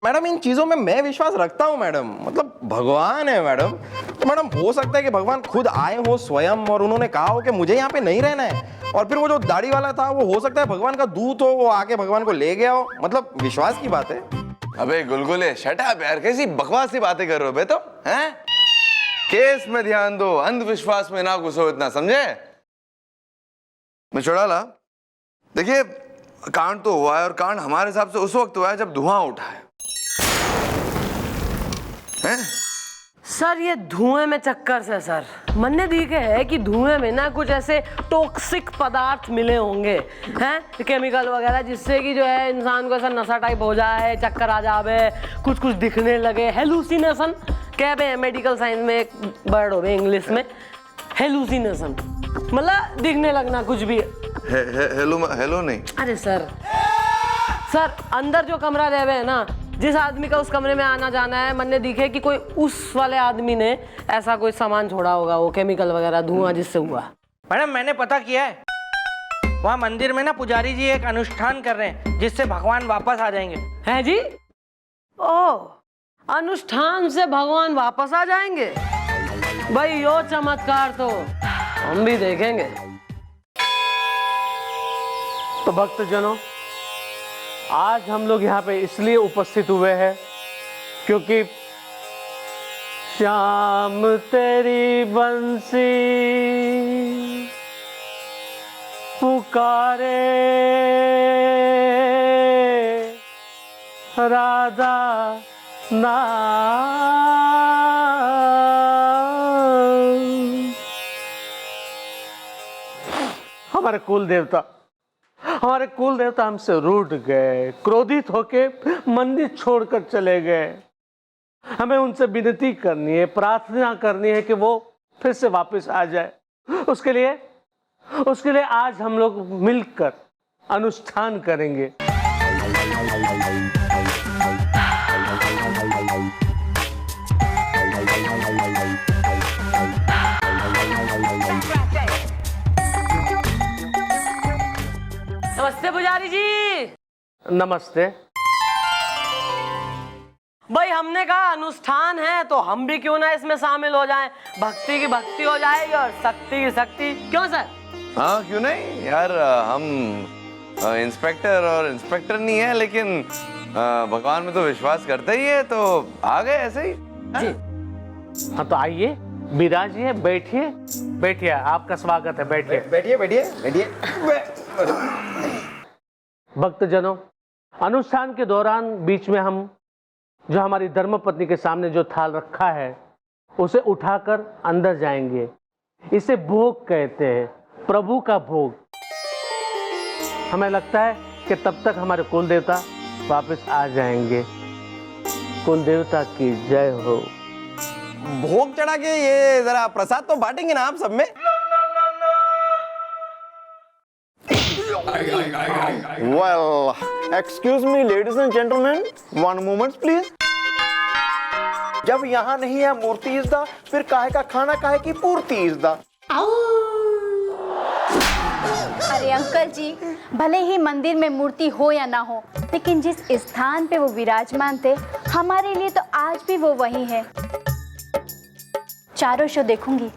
Madam इन चीजों में मैं विश्वास रखता हूँ मैडम, मतलब भगवान है मैडम। तो मैडम हो सकता है कि भगवान खुद आए हो स्वयं और उन्होंने कहा हो कि मुझे यहाँ पे नहीं रहना है, और फिर वो जो दाढ़ी वाला था वो हो सकता है भगवान का दूत हो, वो आके भगवान को ले गया हो। मतलब विश्वास की बात है। अबे गुलगुले शट अप यार, कैसी बकवास सी बातें कर रहे हो बे तुम, हैं? केस में ध्यान दो, अंधविश्वास में ना घुसो इतना, समझे? मैं छोड़ा ला। देखिए कांड तो हुआ है, और कांड हमारे हिसाब से उस वक्त हुआ है जब धुआं उठा है। सर ये धुएं में चक्कर से सर मैंने देखे है कि धुएं में ना कुछ ऐसे टॉक्सिक पदार्थ मिले होंगे, हैं, केमिकल वगैरह, जिससे कि जो है इंसान को ऐसा नशा टाइप हो जाए, चक्कर आ जावे, कुछ कुछ दिखने लगे, हेलुसिनेशन कहते हैं मेडिकल साइंस में, एक वर्ड हो गए इंग्लिश में, हेलुसिनेशन मतलब दिखने लगना कुछ भी। हेलो नहीं, अरे सर अंदर जो कमरा रहे है ना, जिस आदमी का उस कमरे में आना जाना है, मैंने देखे कि कोई उस वाले आदमी ने ऐसा कोई सामान छोड़ा होगा, वो केमिकल वगैरह धुआं जिससे हुआ। मैडम मैंने पता किया है, वहाँ मंदिर में ना पुजारी जी एक अनुष्ठान कर रहे हैं जिससे भगवान वापस आ जाएंगे। हैं जी? ओह, अनुष्ठान से भगवान वापस आ जाएंगे? भाई यो चमत्कार तो हम भी देखेंगे। तो भक्तजनों, आज हम लोग यहाँ पे इसलिए उपस्थित हुए हैं क्योंकि श्याम तेरी बंसी पुकारे राधा नाम। हमारे कुल देवता हमसे रूठ गए, क्रोधित होके मंदिर छोड़कर चले गए। हमें उनसे विनती करनी है, प्रार्थना करनी है कि वो फिर से वापस आ जाए। उसके लिए आज हम लोग मिलकर अनुष्ठान करेंगे। नमस्ते पुजारी जी। नमस्ते। भाई हमने कहा अनुष्ठान है तो हम भी क्यों ना इसमें शामिल हो जाएं, भक्ति की भक्ति हो जाएगी और शक्ति की शक्ति, क्यों सर? हाँ क्यों नहीं यार, हम इंस्पेक्टर और इंस्पेक्टर नहीं है, लेकिन भगवान में तो विश्वास करते ही है, तो आ गए ऐसे ही। जी हाँ तो आइए, विराजिए, बैठिए, आपका स्वागत है, बैठिए। भक्तजनों, अनुष्ठान के दौरान बीच में हम जो हमारी धर्मपत्नी के सामने जो थाल रखा है उसे उठाकर अंदर जाएंगे। इसे भोग कहते हैं, प्रभु का भोग। हमें लगता है कि तब तक हमारे कुल देवता वापस आ जाएंगे। कुल देवता की जय हो। भोग चढ़ा के ये जरा प्रसाद तो बांटेंगे ना आप सब में? Well, excuse me, ladies and gentlemen, one moment please. जब यहाँ नहीं है मूर्ति इज़ दा, फिर काहे का खाना काहे की पूर्ति इज़ दा। अरे अंकल जी, भले ही मंदिर में मूर्ति हो या ना हो, लेकिन जिस स्थान पे वो विराजमान थे, हमारे लिए तो आज भी वो वही है। चारों शो देखूंगी।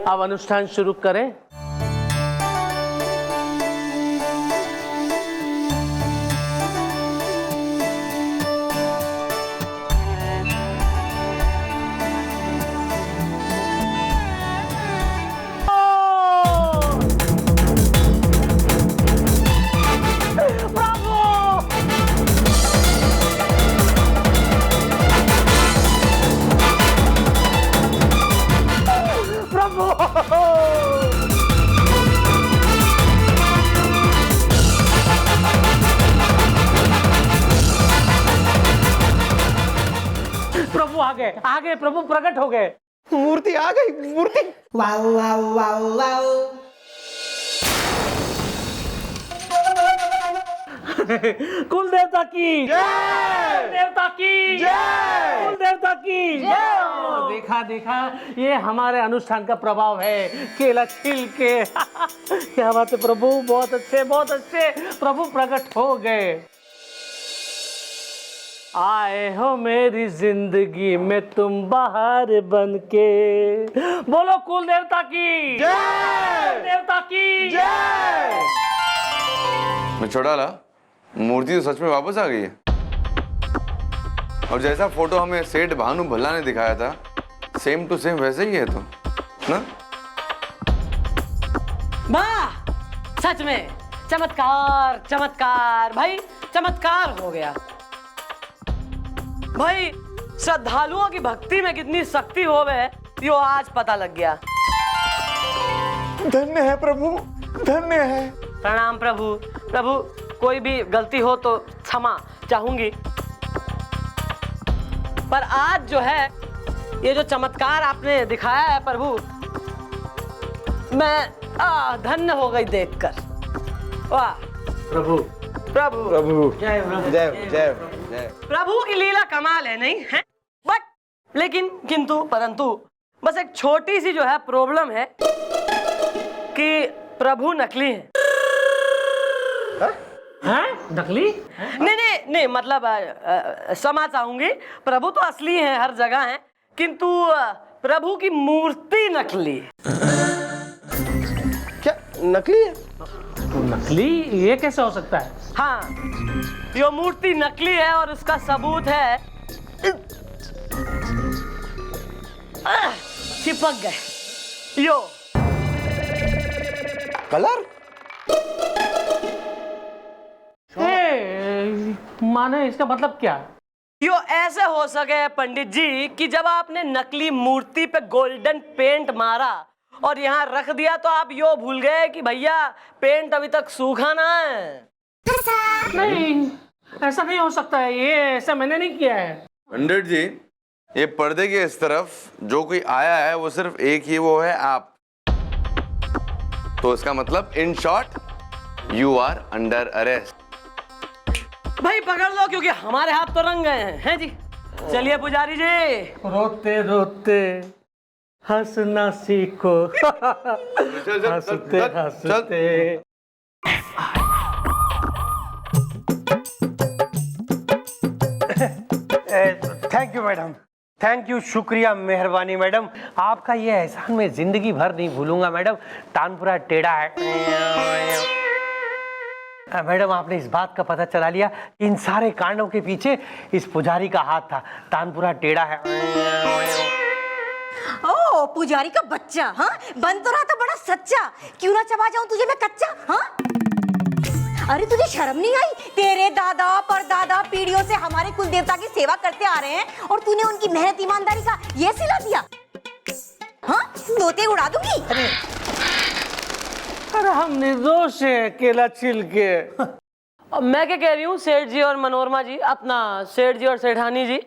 अब अनुष्ठान शुरू करें। प्रभु आ गए, प्रभु प्रकट हो गए। मूर्ति आ गई, मूर्ति। Wow wow wow wow. कुल देवता की जय, देवता की जय, कुल देवता की जय। देखा, ये हमारे अनुष्ठान का प्रभाव है। केला छिल के क्या बात है प्रभु, बहुत अच्छे, प्रभु प्रकट हो गए। आए हो मेरी जिंदगी में तुम बाहर बनके। बोलो कुल देवता की जय, देवता की जय। मैं छोड़ा ला, मूर्ति तो सच में वापस आ गई है और जैसा फोटो हमें सेठ भानु भल्ला ने दिखाया था सेम टू सेम वैसे ही है तो ना। वाह, सच में चमत्कार चमत्कार भाई, चमत्कार हो गया भाई। श्रद्धालुओं की भक्ति में कितनी शक्ति होवे यो आज पता लग गया। धन्य है प्रभु, धन्य है। प्रणाम प्रभु। प्रभु कोई भी गलती हो तो क्षमा चाहूंगी, पर आज जो है ये जो चमत्कार आपने दिखाया है प्रभु, मैं धन्य हो गई देखकर। वाह प्रभु प्रभु प्रभु जय प्रभु, जय जय जय। प्रभु की लीला कमाल है नहीं है, बट लेकिन किंतु परंतु बस एक छोटी सी जो है प्रॉब्लम है कि प्रभु नकली है। हैं? नकली? नहीं नहीं नहीं, मतलब क्षमा चाहूंगी, प्रभु तो असली है, हर जगह है, किंतु प्रभु की मूर्ति नकली है। क्या नकली है? नकली ये कैसे हो सकता है? हाँ, यो मूर्ति नकली है और उसका सबूत है, चिपक गए यो कलर। माने इसका मतलब क्या? यो ऐसे हो सके पंडित जी कि जब आपने नकली मूर्ति पे गोल्डन पेंट मारा और यहाँ रख दिया तो आप यो भूल गए कि भैया पेंट अभी तक सूखा ना है। नहीं, ऐसा नहीं हो सकता है, ये ऐसा मैंने नहीं किया है। पंडित जी, ये पर्दे के इस तरफ जो कोई आया है वो सिर्फ एक ही, वो है आप। तो इसका मतलब in short you are under arrest. भाई पकड़ लो, क्योंकि हमारे हाथ तो रंग गए हैं जी। चलिए पुजारी जी। रोते रोते हंसना सीखो। हंसते हंसते। Thank you madam, thank you, शुक्रिया, मेहरबानी मैडम। आपका ये एहसान मैं जिंदगी भर नहीं भूलूंगा मैडम। तानपुरा टेढ़ा है। मैडम आपने इस बात का पता चला लिया, इन सारे कांडों के पीछे इस पुजारी का हाथ था। तानपुरा टेढ़ा है। ओ पुजारी का बच्चा, हाँ बन तो रहा था बड़ा सच्चा, क्यों ना चबा जाऊं तुझे मैं कच्चा। हाँ अरे तुझे शर्म नहीं आई? तेरे दादा परदादा पीढ़ियों से हमारे कुल देवता की सेवा करते आ रहे हैं और तूने उनकी मेहनत ईमानदारी का ये सिला दिया। हाँ तोते उड़ा दूंगी। अरे हम निर्दोष है, केला छिल के। अब मैं क्या कह रही हूँ सेठ जी और मनोरमा जी, अपना सेठ जी और सेठानी जी,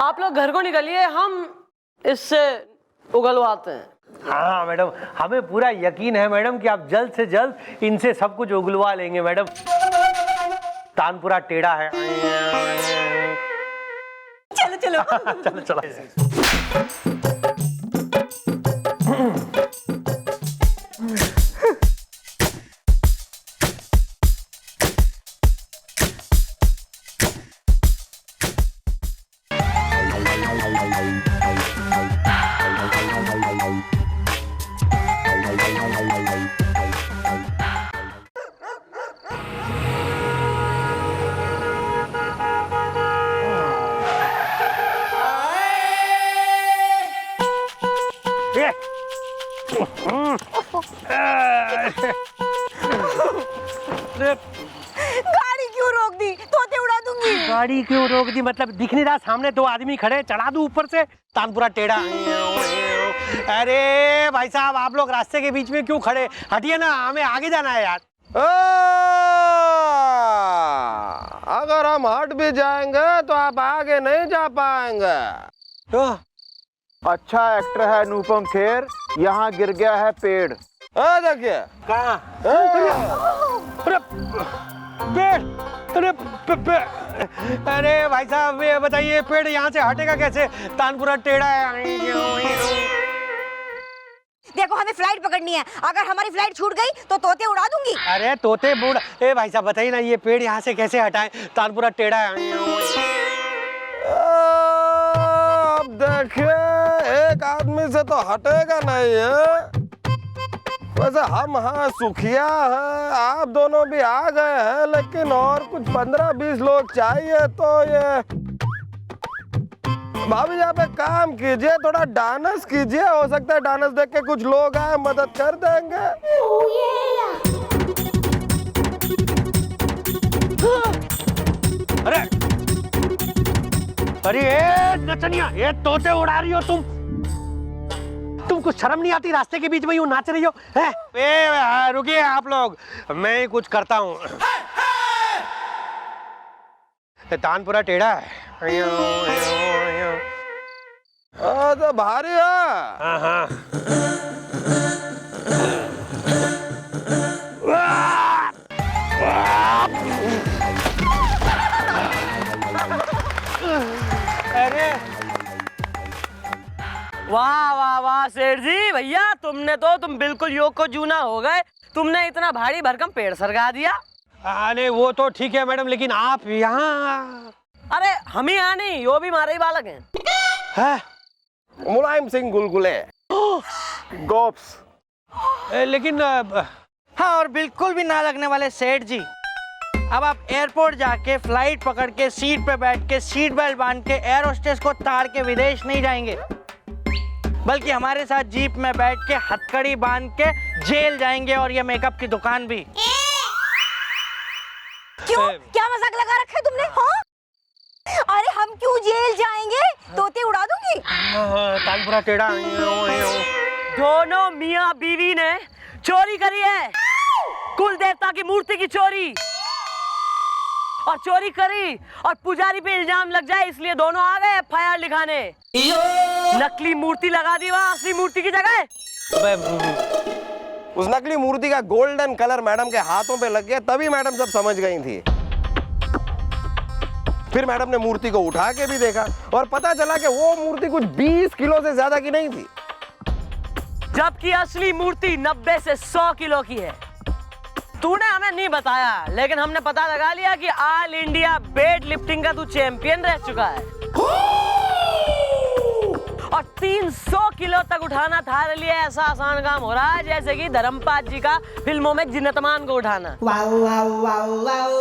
आप लोग घर को निकलिए, हम इससे उगलवाते हैं। हाँ मैडम, हमें पूरा यकीन है मैडम कि आप जल्द से जल्द इनसे सब कुछ उगलवा लेंगे मैडम। तानपुरा टेढ़ा है। चलो चलो चलो चलो। गाड़ी क्यों रोक दी? तोते उड़ा दूंगी। गाड़ी क्यों रोक दी? मतलब दिख नहीं रहा सामने दो आदमी खड़े, चढ़ा दूं ऊपर से? तानपुरा टेढ़ा। अरे भाई साहब, आप लोग रास्ते के बीच में क्यों खड़े? हटिए ना, हमें आगे जाना है यार। अगर हम हट भी जाएंगे तो आप आगे नहीं जा पाएंगे। तो अच्छा एक्टर है अनुपम खेर, यहाँ गिर गया है पेड़। देखिए कहाँ? अरे पेड़, अरे भाई साहब ये बताइए, पेड़ यहाँ से हटेगा कैसे? तानपुरा टेढ़ा है। देखो हमें फ्लाइट पकड़नी है, अगर हमारी फ्लाइट छूट गई तो तोते उड़ा दूंगी। अरे तोते बूढ़, ए भाई साहब बताइए ना, ये पेड़ यहाँ से कैसे हटाएं? तानपुरा टेढ़ा है। अब देखिए, एक आदमी से तो हटेगा नहीं है। वैसे हम हाँ सुखिया है, आप दोनों भी आ गए हैं, लेकिन और कुछ 15-20 लोग चाहिए। तो ये भाभी आप एक काम कीजिए, थोड़ा डांस कीजिए, हो सकता है डांस देख के कुछ लोग आए मदद कर देंगे। अरे अरे ए नचनिया, ये तोते उड़ा रही हो तुम कुछ शर्म नहीं आती? रास्ते के बीच में यूं नाच रही हो है? रुकिए आप लोग, मैं ही कुछ करता हूँ। तानपुरा टेढ़ा है। तो भारी है। हाँ हाँ। अरे वाह वाह वाह सेठ जी, भैया तुम बिल्कुल योग को जूना हो गए। तुमने इतना भारी भरकम पेड़ सरगा दिया। अरे वो तो ठीक है मैडम, लेकिन आप यहाँ। अरे हम ही यहाँ नहीं, वो भी हमारे ही बालक हैं। है? मुलायम सिंह गुलगुले गोप्स। लेकिन हाँ, और बिल्कुल भी ना लगने वाले सेठ जी, अब आप एयरपोर्ट जाके फ्लाइट पकड़ के सीट पे बैठ के सीट बेल्ट बांध के एयर होस्टेस को ताड़ के विदेश नहीं जाएंगे, बल्कि हमारे साथ जीप में बैठ के हथकड़ी बांध के जेल जाएंगे, और ये मेकअप की दुकान भी। क्यों? क्या मजाक लगा रखा है तुमने? हाँ? अरे हम क्यों जेल जाएंगे? तोते उड़ा दूंगी। तानपुरा टेढ़ा। दोनों मियाँ बीवी ने चोरी करी है, कुल देवता की मूर्ति की चोरी। और चोरी करी और पुजारी पे इल्जाम लग जाए, इसलिए दोनों आ गए FIR लिखाने। नकली मूर्ति लगा दी वहाँ असली मूर्ति की जगह। उस नकली मूर्ति का गोल्डन कलर मैडम के हाथों पे लग गया, तभी मैडम सब समझ गई थी। फिर मैडम ने मूर्ति को उठा के भी देखा और पता चला कि वो मूर्ति कुछ 20 किलो से ज्यादा की नहीं थी, जबकि असली मूर्ति 90 से 100 किलो की है। तूने हमें नहीं बताया, लेकिन हमने पता लगा लिया कि ऑल इंडिया वेट लिफ्टिंग का तू चैंपियन रह चुका है। और 300 किलो तक उठाना थारे लिए ऐसा आसान काम हो रहा है जैसे कि धर्मपाल जी का फिल्मों में जिन्नतमान को उठाना। Wow wow wow wow.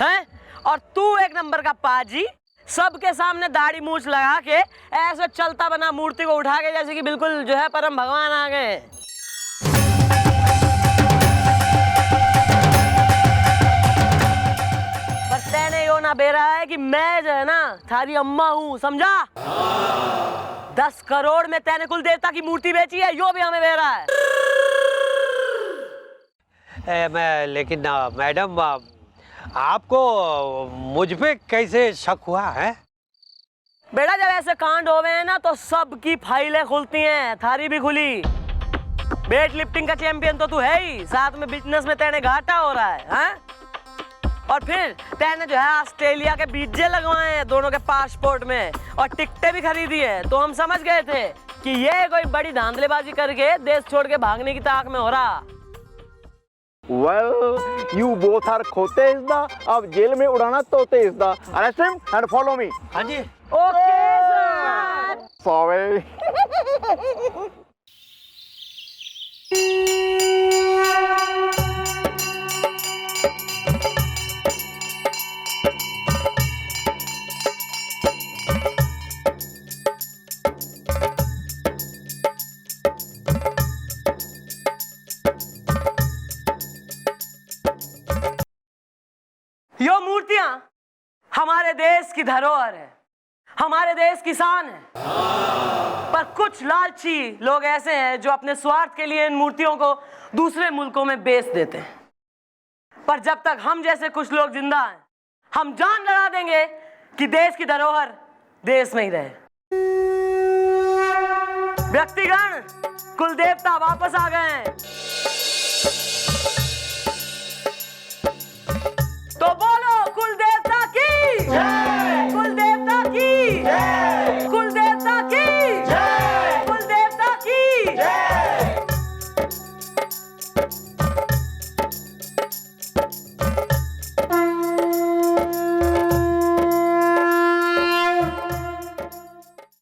हैं? और तू एक नंबर का पाजी, सबके सामने दाढ़ी मूछ लगा के ऐसे चलता बना मूर्ति को उठा के जैसे कि बिल्कुल जो है परम भगवान आ गए। पर तेने यो ना बेरा है कि मैं जो है ना थारी अम्मा हूँ, समझा? 10 करोड़ में तेने कुल देवता की मूर्ति बेची है, यो भी हमें बेरा है। लेकिन मैडम, आपको मुझ पे कैसे शक हुआ है? बेटा जब ऐसे कांड होवे हैं ना तो सबकी फाइलें खुलती हैं, थारी भी खुली। वेट लिफ्टिंग का चैंपियन तो तू है ही, साथ में बिजनेस में तेने घाटा हो रहा है, हैं? और फिर तेने जो है ऑस्ट्रेलिया के वीजे लगवाए हैं दोनों के पासपोर्ट में, और टिकटें भी खरीदी है। तो हम समझ गए थे कि ये कोई बड़ी धांधलेबाजी करके देश छोड़ के भागने की ताक में हो रहा। Well, you both are खोते इज़दा, अब जेल में उड़ाना तोते इज़दा। Arrest him and follow me. हाँ जी। Okay sir. Sorry. यो मूर्तियां हमारे देश की धरोहर है, हमारे देश की शान है। पर कुछ लालची लोग ऐसे हैं जो अपने स्वार्थ के लिए इन मूर्तियों को दूसरे मुल्कों में बेच देते हैं। पर जब तक हम जैसे कुछ लोग जिंदा हैं, हम जान लगा देंगे कि देश की धरोहर देश में ही रहे। व्यक्तिगण कुल देवता वापस आ गए हैं।